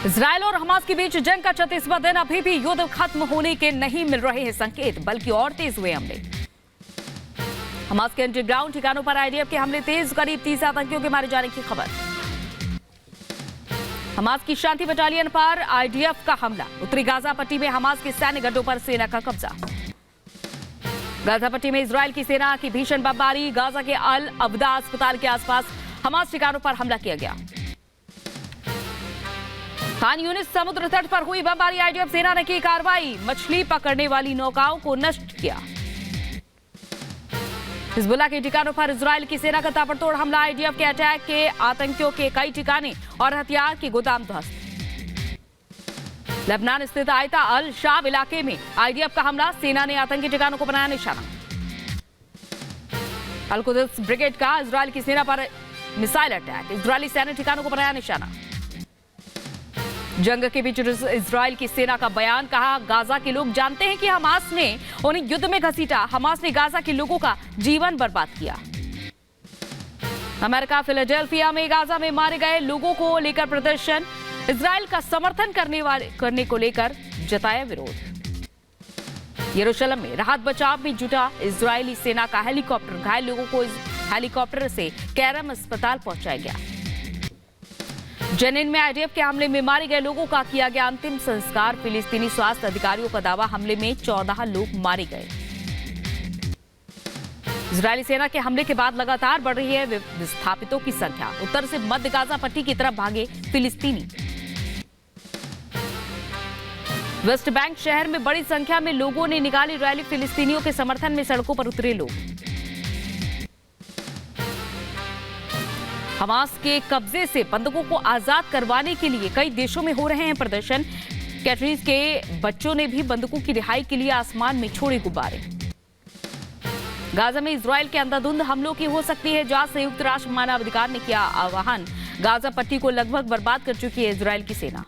Israel और Hamas के बीच जंग का 36वां दिन, अभी भी युद्ध खत्म होने के नहीं मिल रहे हैं संकेत, बल्कि और तेज हुए हमले। हमास के अंडरग्राउंड ठिकानों पर आईडीएफ के हमले तेज, करीब 30 आतंकियों के मारे जाने की खबर। हमास की शांति बटालियन पर आईडीएफ का हमला, उत्तरी गाजा पट्टी में हमास के सैन्य गड्ढों पर सेना का कब्जा। गाजा पट्टी में इजरायल की सेना की भीषण बमबारी, गाजा के अल अब्दा अस्पताल के आसपास हमास ठिकानों पर हमला किया गया। खान यूनिस समुद्र तट पर हुई बमबारी, आईडीएफ सेना ने की कार्रवाई, मछली पकड़ने वाली नौकाओं को नष्ट किया। हिजबुल्लाह के ठिकानों पर इजरायल की सेना का ताबड़तोड़ हमला, आईडीएफ के अटैक के आतंकियों के कई ठिकाने और हथियार के गोदाम ध्वस्त। लेबनान स्थित आयता अल शाब इलाके में आईडीएफ का हमला, सेना ने आतंकी ठिकानों को बनाया निशाना। अल कुद्स ब्रिगेड का इजरायल की सेना पर मिसाइल अटैक, इजरायली सैन्य ठिकानों को बनाया निशाना। जंग के बीच इजरायल की सेना का बयान, कहा गाजा के लोग जानते हैं कि हमास ने उन्हें युद्ध में घसीटा, हमास ने गाजा के लोगों का जीवन बर्बाद किया। अमेरिका फिलाडेल्फिया में गाजा में मारे गए लोगों को लेकर प्रदर्शन, इजरायल का समर्थन करने को लेकर जताया विरोध। यरूशलेम में राहत बचाव में जुटा इजरायली सेना का हेलीकॉप्टर, घायल लोगों को इस हेलीकॉप्टर से कैरम अस्पताल पहुंचाया गया। जेनिन में आईडीएफ के हमले में मारे गए लोगों का किया गया अंतिम संस्कार, फिलिस्तीनी स्वास्थ्य अधिकारियों का दावा, हमले में 14 लोग मारे गए। इजरायली सेना के हमले के बाद लगातार बढ़ रही है विस्थापितों की संख्या, उत्तर से मध्य गाजा पट्टी की तरफ भागे फिलिस्तीनी। वेस्ट बैंक शहर में बड़ी संख्या में लोगों ने निकाली रैली, फिलिस्तीनियों के समर्थन में सड़कों पर उतरे लोग। हमास के कब्जे से बंधकों को आजाद करवाने के लिए कई देशों में हो रहे हैं प्रदर्शन, कैटरीज के बच्चों ने भी बंधकों की रिहाई के लिए आसमान में छोड़े गुब्बारे। गाजा में इजरायल के अंधाधुंध हमलों की हो सकती है जांच, संयुक्त राष्ट्र मानवाधिकार ने किया आह्वान, गाजा पट्टी को लगभग बर्बाद कर चुकी है इजरायल की सेना।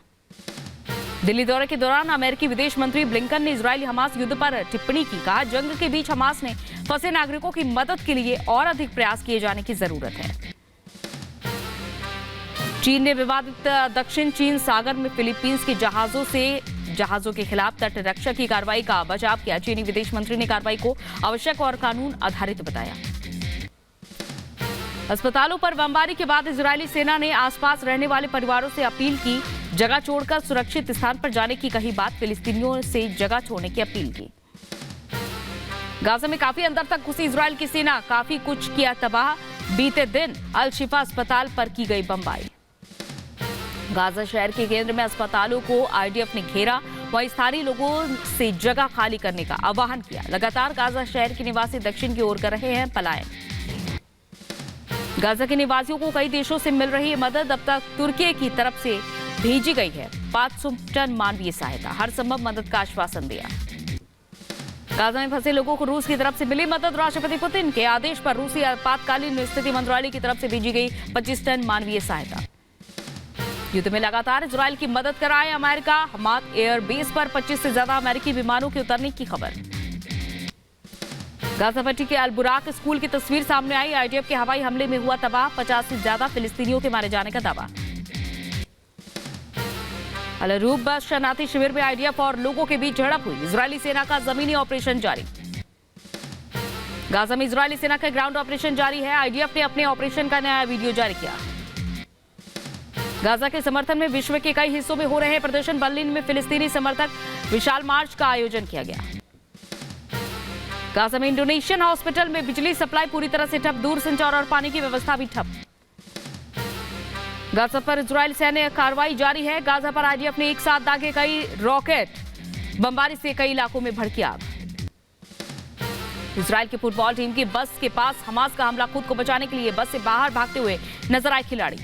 दिल्ली दौरे के दौरान अमेरिकी विदेश मंत्री ब्लिंकन ने इजरायल हमास युद्ध पर टिप्पणी की, कहा जंग के बीच हमास ने फंसे नागरिकों की मदद के लिए और अधिक प्रयास किए जाने की जरूरत है। चीन ने विवादित दक्षिण चीन सागर में फिलीपींस के जहाजों के खिलाफ तटरक्षक की कार्रवाई का बचाव किया। चीनी विदेश मंत्री ने कार्रवाई को आवश्यक और कानून आधारित बताया। अस्पतालों पर बमबारी के बाद इजरायली सेना ने आसपास रहने वाले परिवारों से अपील की, जगह छोड़कर सुरक्षित स्थान पर जाने की कही बात, फिलिस्तीनियों से जगह छोड़ने की अपील की। गाजा में काफी अंदर तक घुसी इजरायल की सेना, काफी कुछ किया तबाह, बीते दिन अल शिफा अस्पताल पर की गई बमबारी। गाजा शहर के केंद्र में अस्पतालों को आईडीएफ ने घेरा, वहीं स्थानीय लोगों से जगह खाली करने का आह्वान किया। लगातार गाजा शहर के निवासी दक्षिण की ओर कर रहे हैं पलायन। गाजा के निवासियों को कई देशों से मिल रही है मदद, अब तक तुर्की की तरफ से भेजी गई है 500 टन मानवीय सहायता, हर संभव मदद का आश्वासन दिया। गाजा में फंसे लोगों को रूस की तरफ से मिली मदद, राष्ट्रपति पुतिन के आदेश पर रूसी आपातकालीन स्थिति मंत्रालय की तरफ से भेजी गई 25 टन मानवीय सहायता। युद्ध में लगातार इजरायल की मदद कर आए अमेरिका, हमाद एयर बेस पर 25 से ज्यादा अमेरिकी विमानों के उतरने की खबर। गाजा पट्टी के अल बुराक स्कूल की तस्वीर सामने आई, आईडीएफ के हवाई हमले में हुआ तबाह, 50 से ज्यादा फिलिस्तीनियों के मारे जाने का दावा। अल अरूब बस शरणार्थी शिविर में आईडीएफ और लोगों के बीच झड़प हुई, इजरायली सेना का जमीनी ऑपरेशन जारी। गाजा में इजरायली सेना का ग्राउंड ऑपरेशन जारी है, आईडीएफ ने अपने ऑपरेशन का नया वीडियो जारी किया। गाजा के समर्थन में विश्व के कई हिस्सों में हो रहे प्रदर्शन, बर्लिन में फिलिस्तीनी समर्थक विशाल मार्च का आयोजन किया गया। गाजा में इंडोनेशियन हॉस्पिटल में बिजली सप्लाई पूरी तरह से ठप, दूरसंचार और पानी की व्यवस्था भी ठप। गाजा पर इजरायल सैन्य कार्रवाई जारी है, गाजा पर आईडीएफ ने एक साथ दागे कई रॉकेट, बमबारी से कई इलाकों में भड़की आग। इजरायल की फुटबॉल टीम की बस के पास हमास का हमला, खुद को बचाने के लिए बस से बाहर भागते हुए नजर आए खिलाड़ी।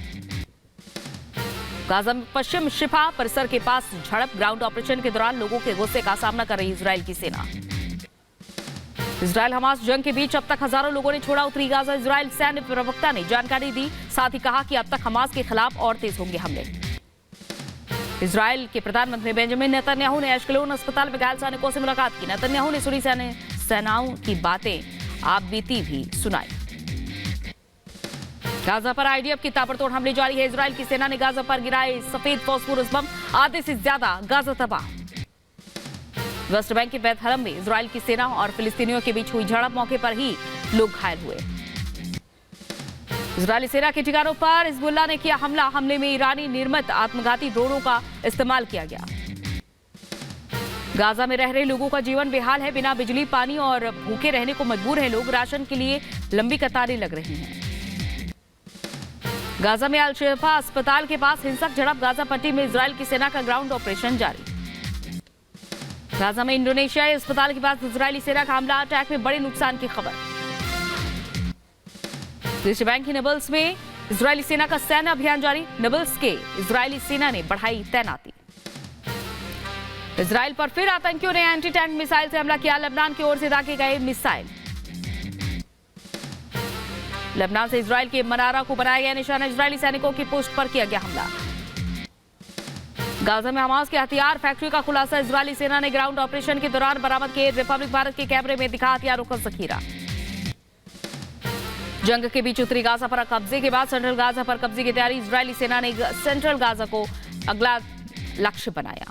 गाजा में पश्चिम शिफा परिसर के पास झड़प, ग्राउंड ऑपरेशन के दौरान लोगों के गुस्से का सामना कर रही इजरायल की सेना। इजरायल हमास जंग के बीच अब तक हजारों लोगों ने छोड़ा उत्तरी गाजा, इजरायल सैन्य प्रवक्ता ने जानकारी दी, साथ ही कहा कि अब तक हमास के खिलाफ और तेज होंगे हमले। इजरायल के प्रधानमंत्री बेंजामिन नेतन्याहू ने एशकेलोन अस्पताल में घायल सैनिकों से मुलाकात की। नेतन्याहू ने सुनी सेनाओं की बातें, आप बीती भी सुनाई। गाजा पर आईडीएफ की ताबड़तोड़ हमले जारी है, इजरायल की सेना ने गाजा पर गिराए सफेद फास्फोरस बम, आधे से ज्यादा गाजा तबाह। वेस्ट बैंक के बैतलहम में इजराइल की सेना और फिलिस्तीनियों के बीच हुई झड़प, मौके पर ही लोग घायल हुए। इजरायली सेना के ठिकानों पर हिजबुल्लाह ने किया हमला। हमले में ईरानी निर्मित आत्मघाती ड्रोनों का इस्तेमाल किया गया। गाजा में रह रहे लोगों का जीवन बेहाल है। बिना बिजली, पानी और भूखे रहने को मजबूर हैं लोग। राशन के लिए लंबी कतारें लग रही हैं। गाजा में अल शिफा अस्पताल के पास हिंसक झड़प। गाजा पट्टी में इजराइल की सेना का ग्राउंड ऑपरेशन जारी। गाजा में इंडोनेशियाई अस्पताल के पास इजरायली सेना का हमला। अटैक में बड़े नुकसान की खबर। वेस्ट बैंक की नबल्स में इजरायली सेना का सैन्य अभियान जारी। नबल्स के इजरायली सेना ने बढ़ाई तैनाती। इजराइल पर फिर आतंकियों ने एंटी टैंक मिसाइल से हमला किया। लेबनान की ओर से दागे गए मिसाइल। लेबनान से इजराइल के मनारा को बनाया गया निशाना। इजरायली सैनिकों की पोस्ट पर किया गया हमला। गाजा में हमास के हथियार फैक्ट्री का खुलासा। इजरायली सेना ने ग्राउंड ऑपरेशन के दौरान बरामद किए। रिपब्लिक भारत के कैमरे में दिखा हथियारों का जखीरा। जंग के बीच उत्तरी गाजा पर कब्जे के बाद सेंट्रल गाजा पर कब्जे की तैयारी। इजरायली सेना ने सेंट्रल गाजा को अगला लक्ष्य बनाया।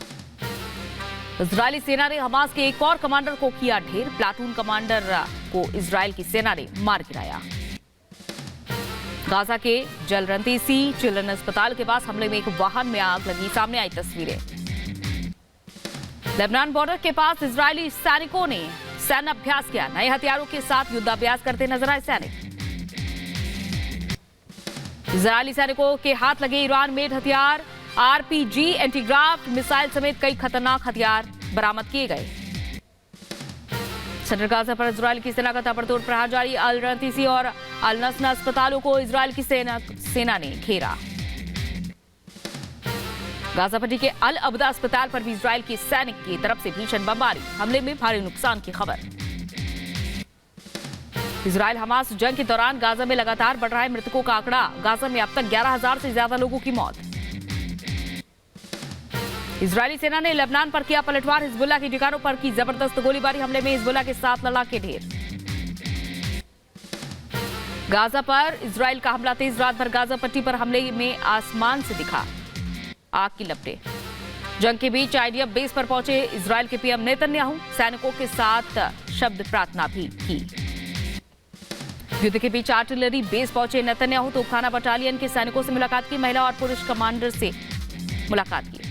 इजरायली सेना ने हमास के एक और कमांडर को किया ढेर। प्लाटून कमांडर को इजरायल की सेना ने मार गिराया। गाजा के जलरंतीसी चिल्ड्रन अस्पताल के पास हमले में एक वाहन में आग लगी। सामने आई तस्वीरें। लेबनान बॉर्डर के पास इजरायली सैनिकों ने सैन्य अभ्यास किया। नए हथियारों के साथ युद्धाभ्यास करते नजर आए सैनिक। इजरायली सैनिकों के हाथ लगे ईरान मेड हथियार, आरपीजी, एंटीग्राफ्ट मिसाइल समेत कई खतरनाक हथियार बरामद किए गए। सेंट्रल गाजा पर इजरायल की सेना का ताबड़तोड़ प्रहार जारी। अल रंतीसी और अल नसना अस्पतालों को इजरायल की सेना ने घेरा। गाजा पट्टी के अल अब्दा अस्पताल पर भी इजरायल की सैनिक की तरफ से भीषण बमबारी। हमले में भारी नुकसान की खबर। इजरायल हमास जंग के दौरान गाजा में लगातार बढ़ रहा है मृतकों का आंकड़ा। गाजा में अब तक 11,000 से ज्यादा लोगों की मौत। इजरायली सेना ने लेबनान पर किया पलटवार। हिजबुल्लाह की ठिकानों पर की जबरदस्त गोलीबारी। हमले में हिजबुल्लाह के 7 लड़ाके ढेर। गाजा पर इजरायल का हमला तेज। रात भर गाजा पट्टी पर हमले में आसमान से दिखा आग की लपटें। जंग के बीच आईडीएफ बेस पर पहुंचे इजरायल के पीएम नेतन्याहू। सैनिकों के साथ शब्द प्रार्थना भी की। युद्ध के बीच आर्टिलरी बेस पहुंचे नेतन्याहू। तोपखाना बटालियन के सैनिकों से मुलाकात की। महिला और पुरुष कमांडर से मुलाकात की।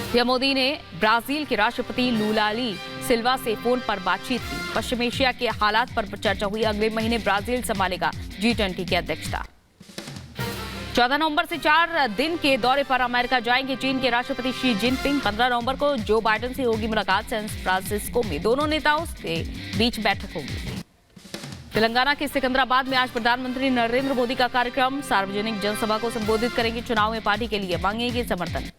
पीएम मोदी ने ब्राजील के राष्ट्रपति लूलाली सिल्वा से फोन पर बातचीत की। पश्चिम एशिया के हालात पर चर्चा हुई। अगले महीने ब्राजील संभालेगा G20 की अध्यक्षता। 14 नवंबर से 4 दिन के दौरे पर अमेरिका जाएंगे चीन के राष्ट्रपति शी जिनपिंग। 15 नवंबर को जो बाइडेन से होगी मुलाकात। सैन फ्रांसिस्को में दोनों नेताओं के बीच बैठक होगी। तेलंगाना के सिकंदराबाद में आज प्रधानमंत्री नरेंद्र मोदी का कार्यक्रम। सार्वजनिक जनसभा को संबोधित करेंगे। चुनाव में पार्टी के लिए मांगेंगे समर्थन।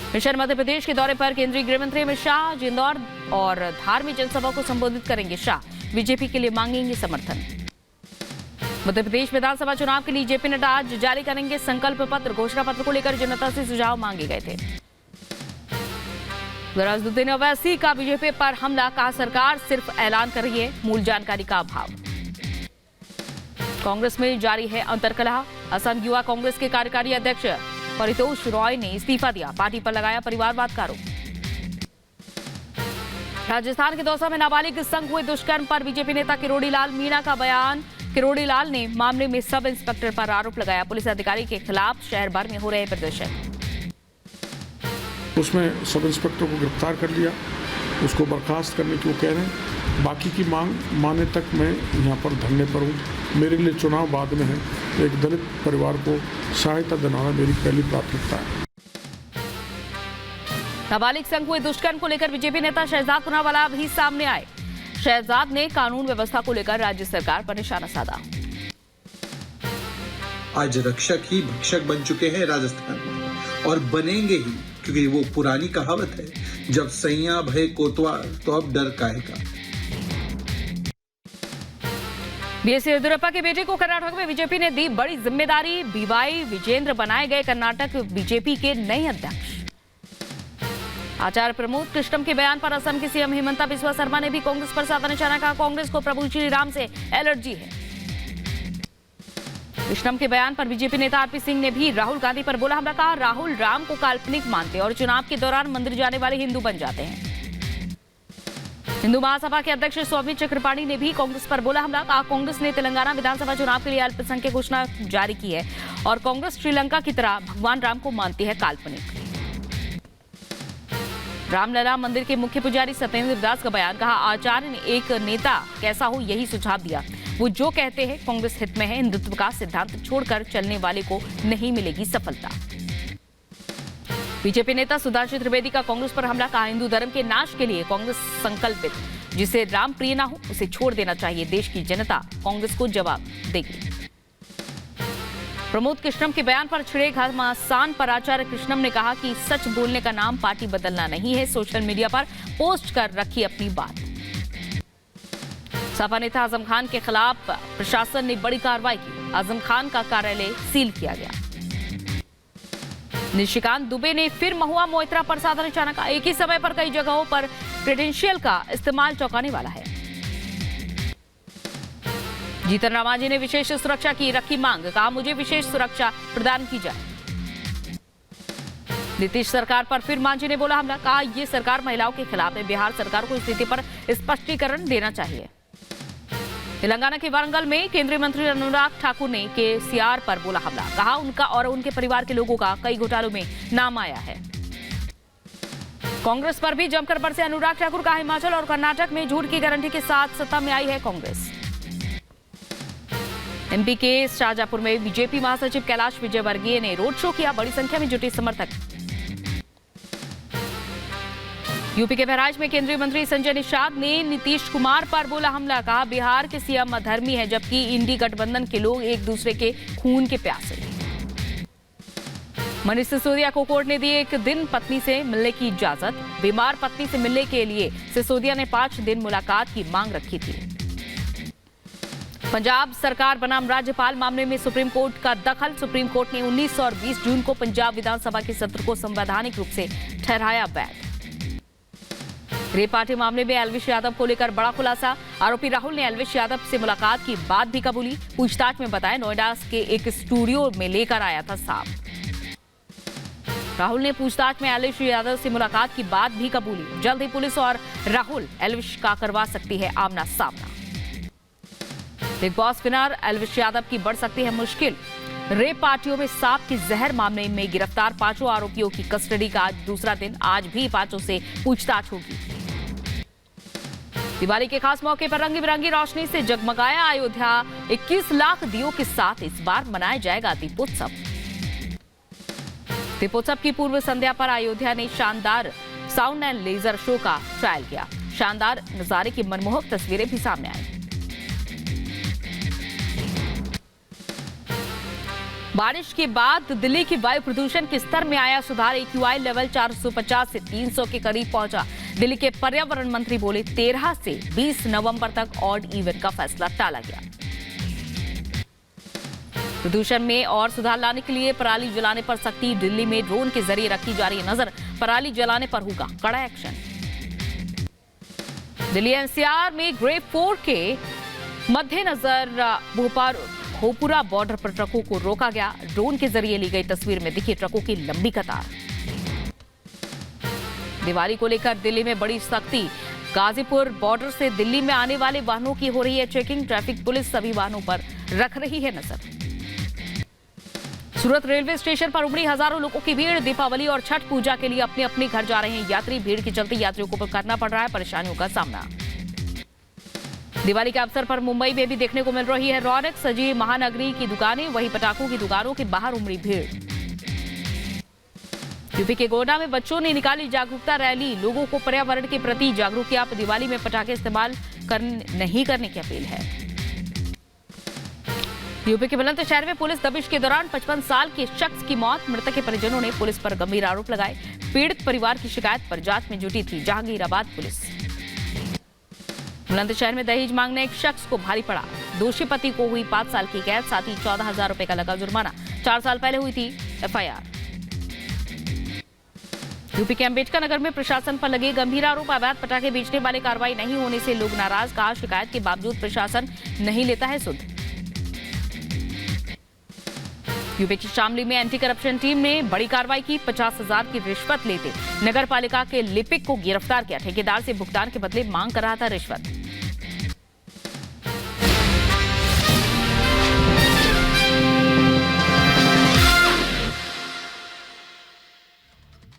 मिशन मध्य प्रदेश के दौरे पर केंद्रीय गृह मंत्री अमित शाह। इंदौर और धार में जनसभा को संबोधित करेंगे शाह। बीजेपी के लिए मांगेंगे समर्थन। मध्य प्रदेश विधानसभा चुनाव के लिए जेपी नड्डा आज जारी करेंगे संकल्प पत्र। घोषणा पत्र को लेकर जनता से सुझाव मांगे गए थे। गराजुद्दीन ओवैसी का बीजेपी पर हमला। कहा सरकार सिर्फ ऐलान कर रही है, मूल जानकारी का अभाव। कांग्रेस में जारी है अंतर्कलह। असम युवा कांग्रेस के कार्यकारी अध्यक्ष परितोष रॉय ने इस्तीफा दिया। पार्टी पर लगाया परिवारवाद का आरोप। राजस्थान के दौसा में नाबालिग संग हुए दुष्कर्म पर बीजेपी नेता किरोड़ी लाल मीणा का बयान। किरोड़ी लाल ने मामले में सब इंस्पेक्टर पर आरोप लगाया। पुलिस अधिकारी के खिलाफ शहर भर में हो रहे प्रदर्शन। उसमें सब इंस्पेक्टर को गिरफ्तार कर लिया, उसको बर्खास्त करने की वो कह रहे हैं। बाकी की मांग माने तक मैं यहाँ पर धरने पर हूँ। मेरे लिए चुनाव बाद में है। एक दलित परिवार को सहायता दिलाना मेरी पहली प्राथमिकता है। नाबालिग संग हुए दुष्कर्म को लेकर बीजेपी नेता शहजाद पुनावाला भी सामने आए। शहजाद ने कानून व्यवस्था को लेकर राज्य सरकार पर निशाना साधा। आज रक्षक ही भक्षक बन चुके हैं राजस्थान में और बनेंगे ही, क्योंकि वो पुरानी कहावत है, जब सैया भय कोतवाल तो अब डर काहेगा। बीएस येदियुरप्पा के बेटे को कर्नाटक में बीजेपी ने दी बड़ी जिम्मेदारी। बीवाई विजेंद्र बनाए गए कर्नाटक बीजेपी के नए अध्यक्ष। आचार्य प्रमोद कृष्णम के बयान पर असम के सीएम हिमंता बिस्वा शर्मा ने भी कांग्रेस पर साधा निशाना। कहा कांग्रेस को प्रभु श्री राम से एलर्जी है। कृष्णम के बयान पर बीजेपी नेता आरपी सिंह ने भी राहुल गांधी पर बोला हमला। कहा राहुल राम को काल्पनिक मानते और चुनाव के दौरान मंदिर जाने वाले हिंदू बन जाते हैं। हिंदू महासभा के अध्यक्ष सौमित्र त्रिपाठी ने भी कांग्रेस पर बोला हमला। कहा कांग्रेस ने तेलंगाना विधानसभा चुनाव के लिए अल्पसंख्यक घोषणा जारी की है और कांग्रेस श्रीलंका की तरह भगवान राम को मानती है काल्पनिक। रामलला मंदिर के मुख्य पुजारी सत्येंद्र दास का बयान। कहा आचार्य ने एक नेता कैसा हो यही सुझाव दिया। वो जो कहते हैं कांग्रेस हित में है, हिंदुत्व का सिद्धांत छोड़कर चलने वाले को नहीं मिलेगी सफलता। बीजेपी नेता सुधांशु त्रिवेदी का कांग्रेस पर हमला। कहा हिंदू धर्म के नाश के लिए कांग्रेस संकल्पित, जिसे राम प्रिय ना हो उसे छोड़ देना चाहिए। देश की जनता कांग्रेस को जवाब देगी। प्रमोद कृष्णम के बयान पर छिड़े घमासान पर आचार्य कृष्णम ने कहा कि सच बोलने का नाम पार्टी बदलना नहीं है। सोशल मीडिया पर पोस्ट कर रखी अपनी बात। सपा नेता आजम खान के खिलाफ प्रशासन ने बड़ी कार्रवाई की। आजम खान का कार्यालय सील किया गया। निशिकांत दुबे ने फिर महुआ मोइत्रा पर साधा निशाना। का एक ही समय पर कई जगहों पर क्रेडेंशियल का इस्तेमाल चौंकाने वाला है। जीतन राम मांझी ने विशेष सुरक्षा की रखी मांग। कहा मुझे विशेष सुरक्षा प्रदान की जाए। नीतीश सरकार पर फिर मांझी ने बोला हमला। कहा यह सरकार महिलाओं के खिलाफ है। बिहार सरकार को स्थिति पर स्पष्टीकरण देना चाहिए। तेलंगाना के वारंगल में केंद्रीय मंत्री अनुराग ठाकुर ने केसीआर पर बोला हमला। कहा उनका और उनके परिवार के लोगों का कई घोटालों में नाम आया है। कांग्रेस पर भी जमकर बरसे अनुराग ठाकुर। का हिमाचल और कर्नाटक में झूठ की गारंटी के साथ सत्ता में आई है कांग्रेस। एमपी के शाहजहांपुर में बीजेपी महासचिव कैलाश विजयवर्गीय ने रोड शो किया। बड़ी संख्या में जुटे समर्थक। यूपी के बहराइच में केंद्रीय मंत्री संजय निषाद ने नीतीश कुमार पर बोला हमला। कहा बिहार के सीएम अधर्मी है, जबकि इंडी गठबंधन के लोग एक दूसरे के खून के प्यासे। मनीष सिसोदिया को कोर्ट ने दी एक दिन पत्नी से मिलने की इजाजत। बीमार पत्नी से मिलने के लिए सिसोदिया ने 5 दिन मुलाकात की मांग रखी थी। पंजाब सरकार बनाम राज्यपाल मामले में सुप्रीम कोर्ट का दखल। सुप्रीम कोर्ट ने 19 और 20 जून को पंजाब विधानसभा के सत्र को संवैधानिक रूप से ठहराया वैध। रेप पार्टी मामले में एल्विश यादव को लेकर बड़ा खुलासा। आरोपी राहुल ने एल्विश यादव से मुलाकात की बात भी कबूली। पूछताछ में बताया नोएडा के एक स्टूडियो में लेकर आया था सांप। राहुल ने पूछताछ में एल्विश यादव से मुलाकात की बात भी कबूली। जल्द ही पुलिस और राहुल एल्विश का करवा सकती है आमना सामना। Big boss winner Elvish Yadav की बढ़ सकती है मुश्किल। रेप पार्टियों में सांप की जहर मामले में गिरफ्तार 5 आरोपियों की कस्टडी का आज दूसरा दिन। आज भी 5 से पूछताछ होगी। दिवाली के खास मौके पर रंगी बिरंगी रोशनी से जगमगाया अयोध्या। 21 लाख दियों के साथ इस बार मनाया जाएगा दीपोत्सव। दीपोत्सव की पूर्व संध्या पर अयोध्या ने शानदार साउंड एंड लेजर शो का ट्रायल किया। शानदार नजारे की मनमोहक तस्वीरें भी सामने आई। बारिश के बाद दिल्ली की वायु प्रदूषण के स्तर में आया सुधार। AQI लेवल 450 से 300 के करीब पहुंचा। दिल्ली के पर्यावरण मंत्री बोले 13 से 20 नवंबर तक ऑड इवन का फैसला टाला गया। प्रदूषण में और सुधार लाने के लिए पराली जलाने पर सख्ती। दिल्ली में ड्रोन के जरिए रखी जा रही है नजर। पराली जलाने पर होगा कड़ा एक्शन। दिल्ली NCR में ग्रेड 4 के मद्देनजर होपुरा बॉर्डर पर ट्रकों को रोका गया। ड्रोन के जरिए ली गई तस्वीर में दिखी ट्रकों की लंबी कतार। दिवाली को लेकर दिल्ली में बड़ी सख्ती। गाजीपुर बॉर्डर से दिल्ली में आने वाले वाहनों की हो रही है चेकिंग। ट्रैफिक पुलिस सभी वाहनों पर रख रही है नजर। सूरत रेलवे स्टेशन पर उमड़ी हजारों लोगों की भीड़। दीपावली और छठ पूजा के लिए अपने अपने घर जा रहे हैं यात्री। भीड़ के चलते यात्रियों को करना पड़ रहा है परेशानियों का सामना। दिवाली के अवसर पर मुंबई में भी देखने को मिल रही है रौनक। सजी महानगरी की दुकानें, वहीं पटाखों की दुकानों के बाहर उमड़ी भीड़। यूपी के गोंडा में बच्चों ने निकाली जागरूकता रैली। लोगों को पर्यावरण के प्रति जागरूक किया। दिवाली में पटाखे इस्तेमाल नहीं करने की अपील है। यूपी के बुलंदशहर में पुलिस दबिश के दौरान 55 साल के शख्स की मौत। मृतक के परिजनों ने पुलिस पर गंभीर आरोप लगाए। पीड़ित परिवार की शिकायत पर जांच में जुटी थी जहांगीराबाद पुलिस। बुलंदशहर में दहेज मांगने एक शख्स को भारी पड़ा। दोषी पति को हुई 5 साल की कैद, साथ ही 14,000 रुपए का लगा जुर्माना। 4 साल पहले हुई थी FIR। यूपी के अम्बेडकर नगर में प्रशासन पर लगे गंभीर आरोप। अवैध पटाखे बेचने वाले कार्रवाई नहीं होने से लोग नाराज। कहा शिकायत के बावजूद प्रशासन नहीं लेता है सुध। यूपी की शामली में एंटी करप्शन टीम ने बड़ी कार्रवाई की। 50,000 की रिश्वत लेते नगर पालिका के लिपिक को गिरफ्तार किया। ठेकेदार से भुगतान के बदले मांग कर रहा था रिश्वत।